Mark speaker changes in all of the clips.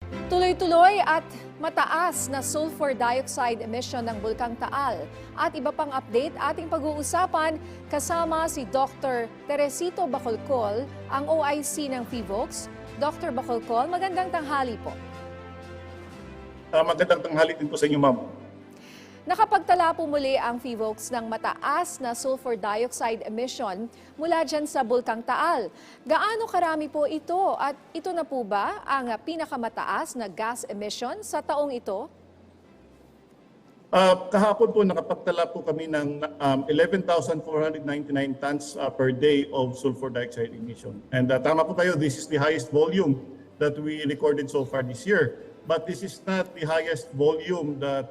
Speaker 1: Tuloy-tuloy at mataas na sulfur dioxide emission ng Bulkang Taal at iba pang update ating pag-uusapan kasama si Dr. Teresito Bacolcol, ang OIC ng PHIVOLCS. Dr. Bacolcol, magandang tanghali po.
Speaker 2: Magandang tanghali din po sa inyo, ma'am.
Speaker 1: Nakapagtala po muli ang PHIVOLCS ng mataas na sulfur dioxide emission mula dyan sa Bulkang Taal. Gaano karami po ito at ito na po ba ang pinakamataas na gas emission sa taong ito?
Speaker 2: Kahapon po nakapagtala po kami ng 11,499 tons per day of sulfur dioxide emission. And tama po kayo, this is the highest volume that we recorded so far this year. But this is not the highest volume that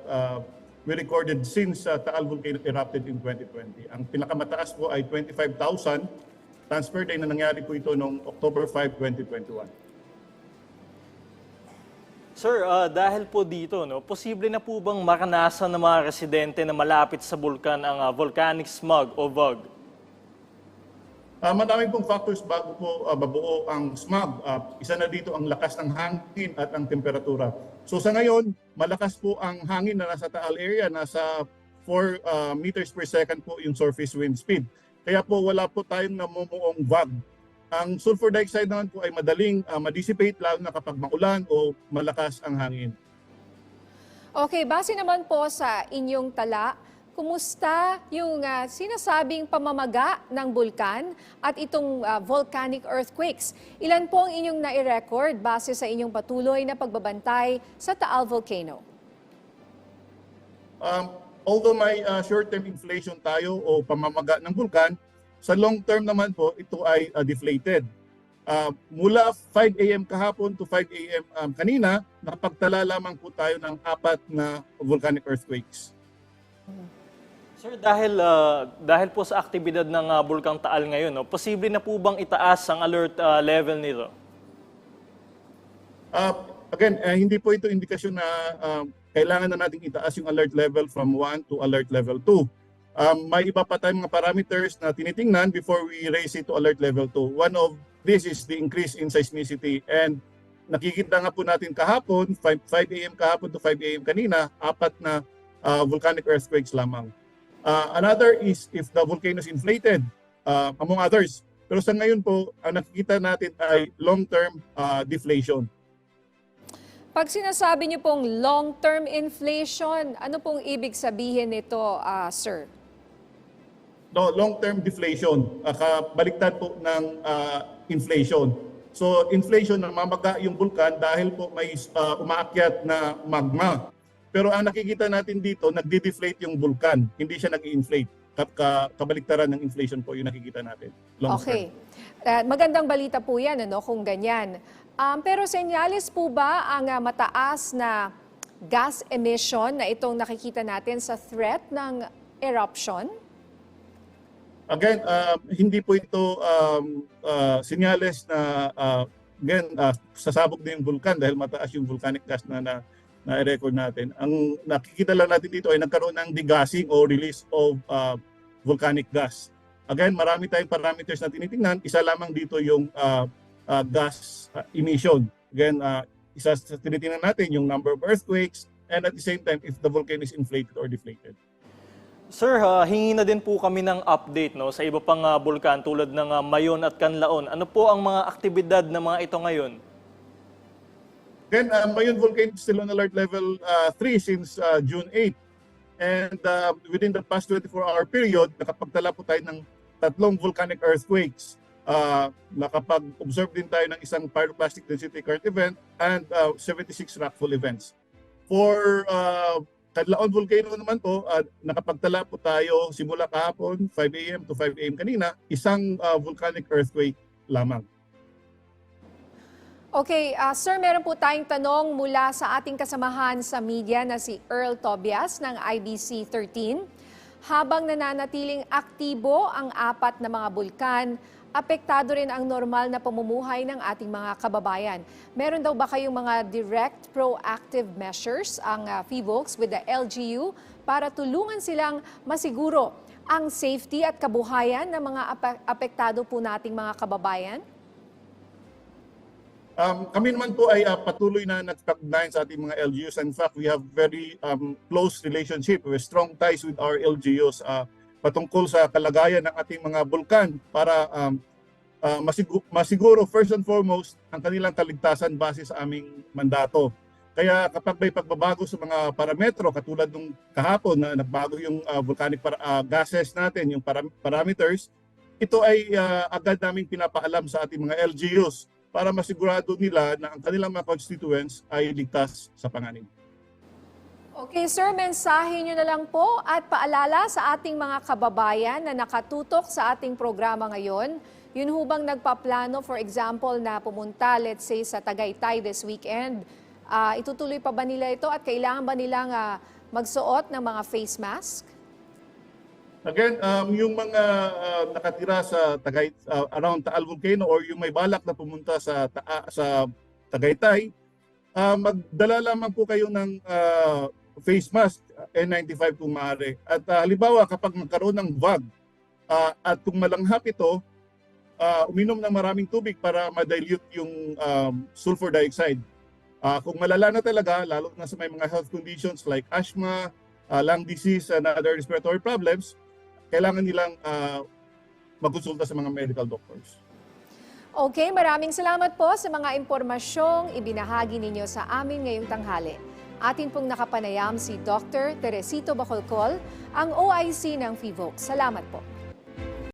Speaker 2: we recorded since Taal volcano erupted in 2020. Ang pinakamataas po ay 25,000 tons per day na nangyari po ito noong October 5, 2021.
Speaker 3: Sir, dahil po dito, posible na po bang maranasan ng mga residente na malapit sa bulkan ang volcanic smog o VOG?
Speaker 2: Maraming pong factors bago po mabuo ang smog. Isa na dito ang lakas ng hangin at ang temperatura. So sa ngayon, malakas po ang hangin na nasa Taal area, nasa 4 meters per second po yung surface wind speed. Kaya po wala po tayong namumuong VOG. Ang sulfur dioxide naman po ay madaling ma-dissipate lalo na kapag maulan o malakas ang hangin.
Speaker 1: Okay, base naman po sa inyong tala, kumusta yung sinasabing pamamaga ng bulkan at itong volcanic earthquakes? Ilan po ang inyong nai-record base sa inyong patuloy na pagbabantay sa Taal Volcano?
Speaker 2: Although may short-term inflation tayo o pamamaga ng bulkan, sa long term naman po ito ay deflated. Mula 5 a.m. kahapon to 5 a.m. Kanina, nakapagtala lamang po tayo ng 4 na volcanic earthquakes.
Speaker 3: Sir, dahil po sa aktibidad ng Bulkang Taal ngayon, posible na po bang itaas ang alert level nito?
Speaker 2: Again, hindi po ito indikasyon na kailangan na nating itaas yung alert level from 1 to alert level 2. May iba pa tayong mga parameters na tinitingnan before we raise it to alert level 2. One of this is the increase in seismicity, and nakikita nga po natin kahapon, 5 a.m. kahapon to 5 a.m. kanina, 4 na volcanic earthquakes lamang. Another is if the volcano is inflated, among others. Pero sa ngayon po, ang nakikita natin ay long-term deflation.
Speaker 1: Pag sinasabi niyo pong long-term inflation, ano pong ibig sabihin nito, sir?
Speaker 2: No, long-term deflation, kabaliktad po ng inflation. So inflation, namamaga yung bulkan dahil po may umaakyat na magma. Pero ang nakikita natin dito, nagde-deflate yung bulkan, hindi siya nag-i-inflate. Kabaliktaran ng inflation po yung nakikita natin.
Speaker 1: Okay. Magandang balita po yan, kung ganyan. Pero senyales po ba ang mataas na gas emission na itong nakikita natin sa threat ng eruption?
Speaker 2: Again, hindi po ito senyales na sasabog na yung bulkan dahil mataas yung volcanic gas na i-record natin. Ang nakikita lang natin dito ay nagkaroon ng degassing o release of volcanic gas. Again, marami tayong parameters na tinitingnan. Isa lamang dito yung gas emission. Again, isa sa tinitingnan natin yung number of earthquakes and at the same time if the volcano is inflated or deflated.
Speaker 3: Sir, hingi na din po kami ng update sa iba pang bulkan tulad ng Mayon at Canlaon. Ano po ang mga aktibidad ng mga ito ngayon?
Speaker 2: Again, Mayon volcano is still on alert level 3 since June 8. And within the past 24-hour period, nakapagtala po tayo ng 3 volcanic earthquakes. Nakapag-observe din tayo ng isang pyroclastic density current event and 76 rockfall events. For Canlaon volcano naman po, nakapagtala po tayo simula kahapon, 5 a.m. to 5 a.m. kanina, isang volcanic earthquake lamang.
Speaker 1: Okay, sir, meron po tayong tanong mula sa ating kasamahan sa media na si Earl Tobias ng IBC 13. Habang nananatiling aktibo ang 4 na mga bulkan, apektado rin ang normal na pamumuhay ng ating mga kababayan. Meron daw ba kayong mga direct proactive measures ang PHIVOLCS with the LGU para tulungan silang masiguro ang safety at kabuhayan ng mga apektado po nating mga kababayan?
Speaker 2: Kami naman po ay patuloy na nagpag-ugnayan sa ating mga LGUs. In fact, we have very close relationship with strong ties with our LGUs patungkol sa kalagayan ng ating mga bulkan para masiguro first and foremost ang kanilang kaligtasan base sa aming mandato. Kaya kapag may pagbabago sa mga parametro katulad nung kahapon na nagbago yung volcanic gases natin, yung parameters, ito ay agad naming pinapaalam sa ating mga LGUs para masigurado nila na ang kanilang mga constituents ay ligtas sa panganib.
Speaker 1: Okay, sir, mensahe nyo na lang po at paalala sa ating mga kababayan na nakatutok sa ating programa ngayon. Yun hubang nagpaplano, for example, na pumunta, let's say, sa Tagaytay this weekend. Itutuloy pa ba nila ito at kailangan ba nilang magsuot ng mga face mask?
Speaker 2: Again, yung mga nakatira sa around Taal Volcano or yung may balak na pumunta sa Tagaytay, magdala lamang po kayo ng face mask, N95 kung maaari. At halimbawa kapag magkaroon ng VAG at kung malanghap ito, uminom ng maraming tubig para ma-dilute yung sulfur dioxide. Kung malala na talaga, lalo na sa may mga health conditions like asthma, lung disease and other respiratory problems, kailangan nilang magkonsulta sa mga medical doctors.
Speaker 1: Okay, maraming salamat po sa mga impormasyong ibinahagi ninyo sa amin ngayong tanghali. Atin pong nakapanayam si Dr. Teresito Bacolcol, ang OIC ng FIVOC. Salamat po.